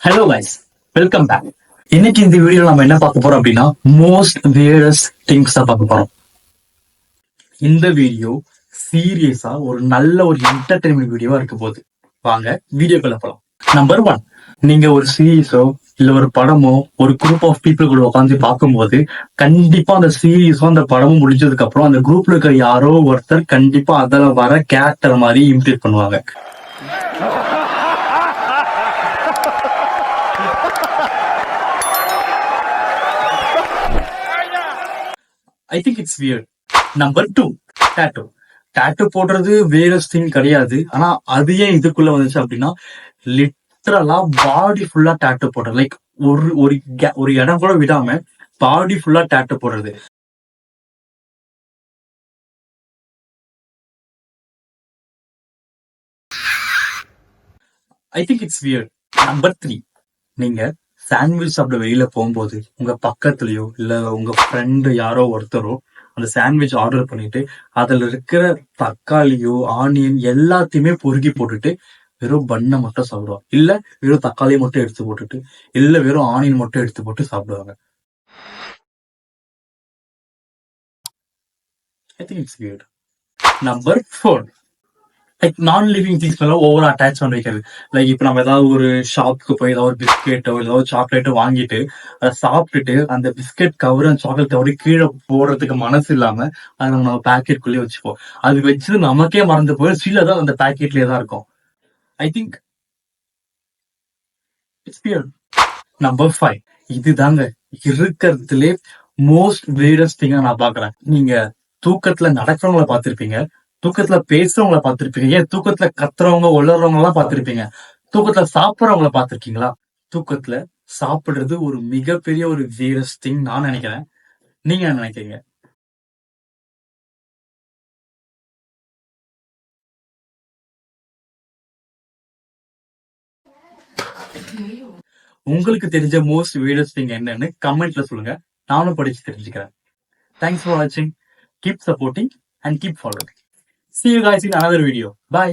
Hello guys, welcome back. இன்னைக்கு இந்த வீடியோல நம்ம என்ன பார்க்க போறோம் அப்படின்னா மோஸ்ட் வியர்டஸ்ட் திங்ஸ் தான் பார்க்க போறோம். இந்த வீடியோ சீரியஸா ஒரு நல்ல ஒரு என்டர்டைன்மெண்ட் வீடியோவா இருக்க போகுது. வாங்க வீடியோக்குள்ள போலாம். நம்பர் 1, நீங்க ஒரு சீரீஸோ இல்ல ஒரு படமோ ஒரு குரூப் ஆஃப் பீப்புள் கூட உட்காந்து பார்க்கும்போது கண்டிப்பா அந்த சீரீஸோ அந்த படமும் முடிஞ்சதுக்கு அப்புறம் அந்த குரூப்ல இருக்கிற யாரோ ஒருத்தர் கண்டிப்பா அதுல வர கேரக்டர் மாதிரி இமிட்டேட் பண்ணுவாங்க. I think it's weird. Number 2, tattoo. Tattoo போடுறது வேரஸ்ட் திங் கிடையாது. ஆனா அது ஏன் இதுக்குள்ள வந்துச்சு அப்படின்னா லிட்டரலா பாடி ஃபுல்லா டாட்டூ போடுறது. லைக் ஒரு ஒரு ஒரு இடம் கூட விடாம பாடி ஃபுல்லா டாட்டூ போடுறது. I think it's weird. Number 3, நீங்க சாண்ட்விச் சாப்பிட வெளியில போகும்போது உங்க பக்கத்துலயோ இல்ல உங்க ஃப்ரெண்டு யாரோ ஒருத்தரோ அந்த சாண்ட்விச் ஆர்டர் பண்ணிட்டு அதுல இருக்கிற தக்காளியோ ஆனியன் எல்லாத்தையுமே பொறுக்கி போட்டுட்டு வெறும் பண்ணை மட்டும் சாப்பிடுவாங்க, இல்ல வெறும் தக்காளியை மட்டும் எடுத்து போட்டுட்டு, இல்ல வெறும் ஆனியன் மட்டும் எடுத்து போட்டு சாப்பிடுவாங்க. I think it's weird. Number 4, like நான் லிவிங் திங்ஸ் மேல ஓவர் அட்டாச்மெண்ட் வைக்கிறது. லைக் இப்ப நம்ம ஏதாவது ஒரு ஷாப்புக்கு போய் ஏதாவது ஒரு பிஸ்கெட்டோ ஏதாவது சாக்லேட்டோ வாங்கிட்டு அதை சாப்பிட்டுட்டு அந்த பிஸ்கெட் கவர் அந்த சாக்லேட் கவரு கீழே போடுறதுக்கு மனசு இல்லாம அதை நம்ம பேக்கெட் குள்ளேயே வச்சுப்போம். அது வச்சு நமக்கே மறந்து போய் ஸ்டீல் தான் அந்த பேக்கெட்லயே தான் இருக்கும். I think it's weird. Number 5, இதுதாங்க இருக்கிறதுலே மோஸ்ட் weirdest திங்கா நான் பாக்குறேன். நீங்க தூக்கத்துல நடக்கிறவங்கள பார்த்திருப்பீங்க, தூக்கத்துல பேசுறவங்கள பார்த்திருப்பீங்க, ஏன் தூக்கத்துல கத்துறவங்க உளறவங்க எல்லாம் பார்த்திருப்பீங்க. தூக்கத்துல சாப்பிடுறவங்கள பார்த்திருக்கீங்களா? தூக்கத்துல சாப்பிடுறது ஒரு மிகப்பெரிய ஒரு weirdest திங் நான் நினைக்கிறேன். நீங்க என்ன நினைக்கிறீங்க? உங்களுக்கு தெரிஞ்ச மோஸ்ட் weirdest திங் என்னன்னு கமெண்ட்ல சொல்லுங்க. நானும் படிச்சு தெரிஞ்சுக்கிறேன். Thanks for watching. Keep supporting and keep following. See you guys in another video. Bye.